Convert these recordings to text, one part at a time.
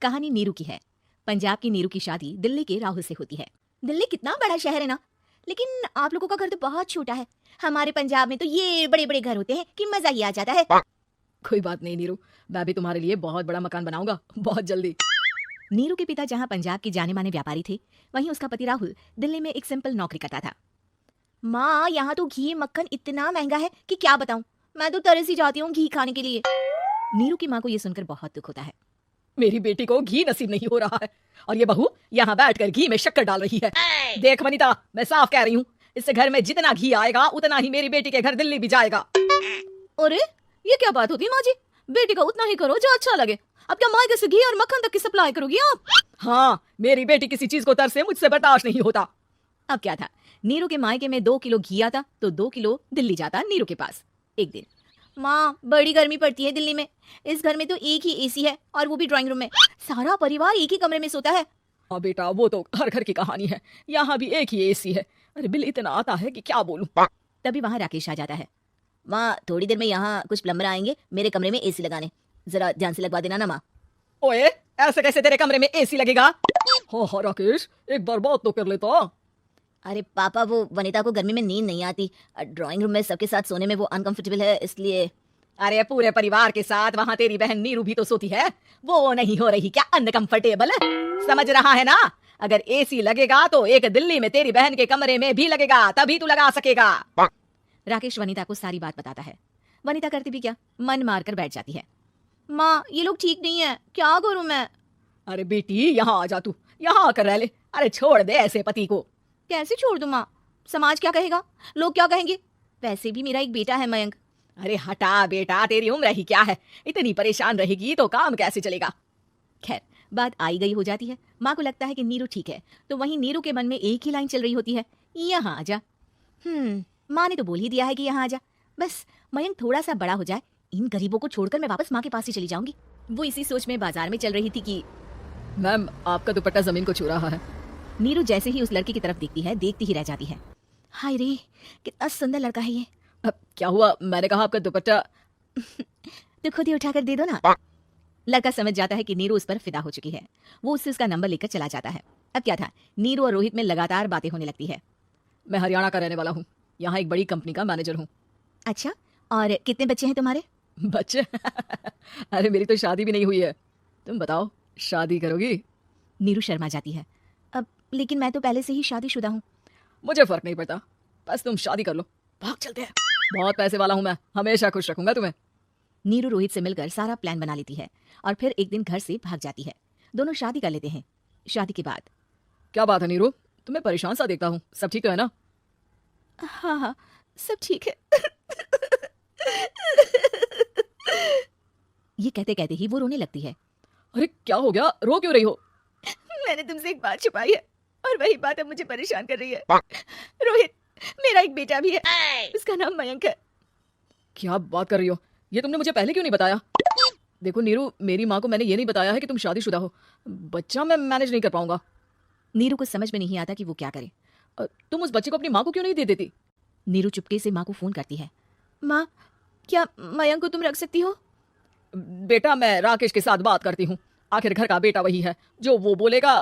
कहानी नीरू की है। पंजाब की नीरू की शादी दिल्ली के राहुल से होती है। दिल्ली कितना बड़ा शहर है ना, लेकिन आप लोगों का घर तो बहुत छोटा है। हमारे पंजाब में तो ये बड़े बड़े घर होते हैं कि मजा ही आ जाता है। कोई बात नहीं नीरू, मैं भी तुम्हारे लिए बहुत बड़ा मकान बनाऊंगा बहुत जल्दी। नीरू के पिता जहाँ पंजाब के जाने माने व्यापारी थे, वहीं उसका पति राहुल दिल्ली में एक सिंपल नौकरी करता था। माँ, यहाँ तो घी मक्खन इतना महंगा है कि क्या बताऊं, मैं तो तरस ही जाती हूँ घी खाने के लिए। नीरू की माँ को ये सुनकर बहुत दुख होता है। मेरी बेटी को घी नसीब नहीं हो रहा है और ये बहू यहाँ बैठकर घी में शक्कर डाल रही है। देख वनिता, मैं साफ कह रही हूँ, इस घर में जितना घी आएगा उतना ही मेरी बेटी के घर दिल्ली भी जाएगा। अरे ये क्या बात होती है माँ जी, बेटी का उतना ही करो जो अच्छा लगे। अब क्या मायके से घी और मक्खन तक की सप्लाई करोगी आप? हाँ, मेरी बेटी किसी चीज को तरसे मुझसे बर्दाश्त नहीं होता। अब क्या था, नीरू के मायके में 2 किलो घी आता तो 2 किलो दिल्ली जाता नीरू के पास। एक दिन, माँ बड़ी गर्मी पड़ती है दिल्ली में, इस घर में तो एक ही एसी है और वो भी ड्राइंग रूम में। सारा परिवार एक ही कमरे में सोता है। हाँ बेटा, वो तो हर घर की कहानी है, यहाँ भी एक ही एसी है। अरे बिल इतना आता है कि क्या बोलूं। तभी वहाँ राकेश आ जाता है। माँ, थोड़ी देर में यहाँ कुछ प्लम्बर आएंगे मेरे कमरे में एसी लगाने, जरा ध्यान से लगवा देना ना माँ। ओए, ऐसे कैसे तेरे कमरे में एसी लगेगा? हाँ राकेश, एक बार बात तो कर लेता। अरे पापा, वो वनिता को गर्मी में नींद नहीं आती, ड्राइंग रूम में सबके साथ सोने में वो अनकंफर्टेबल है, इसलिए। अरे पूरे परिवार के साथ वहाँ तेरी बहन नीरू भी तो सोती है, वो नहीं हो रही क्या अनकंफर्टेबल? समझ रहा है ना? अगर एसी लगेगा तो एक दिल्ली में तेरी बहन के कमरे में भी लगेगा, तभी तू लगा सकेगा। राकेश वनिता को सारी बात बताता है। वनिता करती भी क्या, मन मार कर बैठ जाती है। माँ, ये लोग ठीक नहीं है, क्या करूं मैं? अरे बेटी, यहाँ आ जा, तू यहाँ आकर रह ले। अरे छोड़ दे ऐसे पति को। कैसे छोड़ दूं माँ? समाज क्या कहेगा, लोग क्या कहेंगे? वैसे भी मेरा एक बेटा है मयंक। अरे हटा बेटा, तेरी उम्र ही क्या है, इतनी परेशान रहेगी तो काम कैसे चलेगा। खैर, बात आई गई हो जाती है। माँ को लगता है कि नीरू ठीक है, तो वहीं नीरू के मन में एक ही लाइन चल रही होती है, यहाँ आ जा। माँ ने तो बोल ही दिया है कि यहाँ आ जा, बस मयंक थोड़ा सा बड़ा हो जाए, इन गरीबों को छोड़कर मैं वापस माँ के पास ही चली जाऊंगी। वो इसी सोच में बाजार में चल रही थी कि मैम, आपका दुपट्टा जमीन को छू रहा है। नीरू जैसे ही उस लड़के की तरफ देखती है, देखती ही रह जाती है। हाय रे, कितना सुंदर लड़का है ये। अब क्या हुआ? मैंने कहा आपका दुपट्टा। तो खुद ही उठाकर दे दो ना। लड़का समझ जाता है कि नीरू उस पर फिदा हो चुकी है। वो उससे उसका नंबर लेकर चला जाता है। अब क्या था, नीरू और रोहित में लगातार बातें होने लगती है। मैं हरियाणा का रहने वाला हूँ, यहाँ एक बड़ी कंपनी का मैनेजर हूँ। अच्छा, और कितने बच्चे हैं तुम्हारे? बच्चे? अरे मेरी तो शादी भी नहीं हुई है। तुम बताओ, शादी करोगी? नीरू शर्मा जाती है। अब लेकिन मैं तो पहले से ही शादीशुदा हूँ। मुझे फर्क नहीं पड़ता, बस तुम शादी कर लो, भाग चलते हैं। बहुत पैसे वाला हूँ मैं, हमेशा खुश रखूंगा तुम्हें। नीरू रोहित से मिलकर सारा प्लान बना लेती है और फिर एक दिन घर से भाग जाती है। दोनों शादी कर लेते हैं। शादी के बाद, क्या बात है नीरू, तुम्हें परेशान सा देखता हूँ, सब ठीक तो है ना? हाँ हाँ, सब ठीक है। ये कहते कहते ही वो रोने लगती है। अरे क्या हो गया, रो क्यों रही हो? मैंने तुमसे एक बात छुपाई है और वही बात अब मुझे परेशान कर रही है। रोहित, मेरा एक बेटा भी है, उसका नाम मयंक है। क्या बात कर रही हो, ये तुमने मुझे पहले क्यों नहीं बताया? देखो नीरू, मेरी माँ को मैंने ये नहीं बताया है कि तुम शादीशुदा हो, बच्चा मैं मैनेज नहीं कर पाऊंगा। नीरू को समझ में नहीं आता कि वो क्या करे। तुम उस बच्चे को अपनी माँ को क्यों नहीं दे देती? नीरू चुपके से माँ को फोन करती है। माँ, क्या मयंक को तुम रख सकती हो? बेटा, मैं राकेश के साथ बात करती हूँ, आखिर घर का बेटा वही है, जो वो बोलेगा।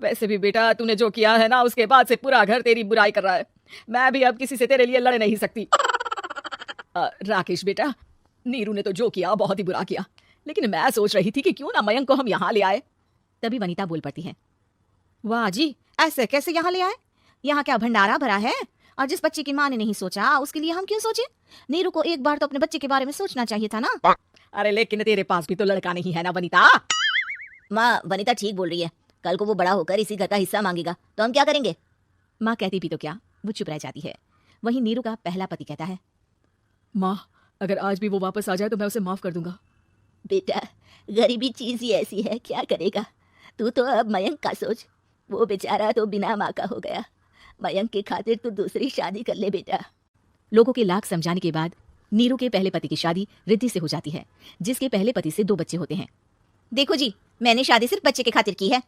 वैसे भी बेटा, तूने जो किया है ना, उसके बाद से पूरा घर तेरी बुराई कर रहा है। मैं भी अब किसी से तेरे लिए लड़ नहीं सकती। राकेश बेटा, नीरू ने तो जो किया बहुत ही बुरा किया, लेकिन मैं सोच रही थी कि क्यों ना मयंक को हम यहाँ ले आए। तभी वनिता बोल पड़ती है। वाह जी, ऐसे कैसे यहाँ ले आए? यहाँ क्या भंडारा भरा है? और जिस बच्चे की माँ ने नहीं सोचा, उसके लिए हम क्यों सोचे? नीरू को एक बार तो अपने बच्चे के बारे में सोचना चाहिए था ना। अरे लेकिन तेरे पास भी तो लड़का नहीं है ना वनिता। माँ, वनिता ठीक बोल रही है, कल को वो बड़ा होकर इसी घर का हिस्सा मांगेगा तो हम क्या करेंगे? माँ कहती भी तो क्या, वो चुप रह जाती है। वहीं नीरू का पहला पति कहता है। माँ, अगर आज भी वो वापस आ जाए तो मैं उसे माफ कर दूंगा। बेटा, गरीबी चीज ही ऐसी है, क्या करेगा? तू तो अब मयंक का सोच, वो बेचारा तो बिना माँ का हो गया। मयंक की खातिर तू दूसरी शादी कर ले बेटा। लोगों के लाख समझाने के बाद नीरू के पहले पति की शादी रिद्धि से हो जाती है, जिसके पहले पति से 2 बच्चे होते हैं। देखो जी, मैंने शादी सिर्फ बच्चे के खातिर की है।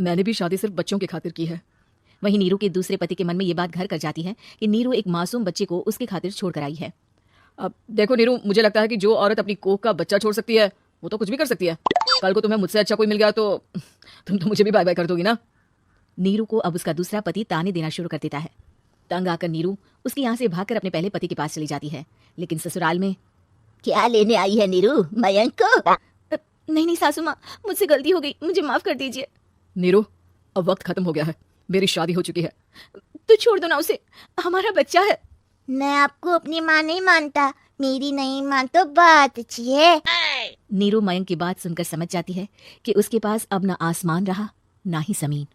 मैंने भी शादी सिर्फ बच्चों के खातिर की है। वहीं नीरू के दूसरे पति के मन में ये बात घर कर जाती है कि नीरू एक मासूम बच्चे को उसके खातिर छोड़ कर आई है। अब देखो नीरू, मुझे लगता है कि जो औरत अपनी कोख का बच्चा छोड़ सकती है, वो तो कुछ भी कर सकती है। कल को तुम्हें मुझसे अच्छा कोई मिल गया तो तुम तो मुझे भी बाय बाय कर दोगी ना। नीरू को अब उसका दूसरा पति ताने देना शुरू कर देता है। तंग आकर नीरू उसके यहाँ से भागकर अपने पहले पति के पास चली जाती है। लेकिन ससुराल में क्या लेने आई है नीरू, मयंक को? नहीं नहीं सासू माँ, मुझसे गलती हो गई, मुझे माफ कर दीजिए। नीरू, अब वक्त खत्म हो गया है, मेरी शादी हो चुकी है। तो छोड़ दो ना उसे, हमारा बच्चा है। मैं आपको अपनी माँ नहीं मानता, मेरी नहीं माँ तो बात अच्छी है। नीरू मयंक की बात सुनकर समझ जाती है कि उसके पास अब ना आसमान रहा ना ही जमीन।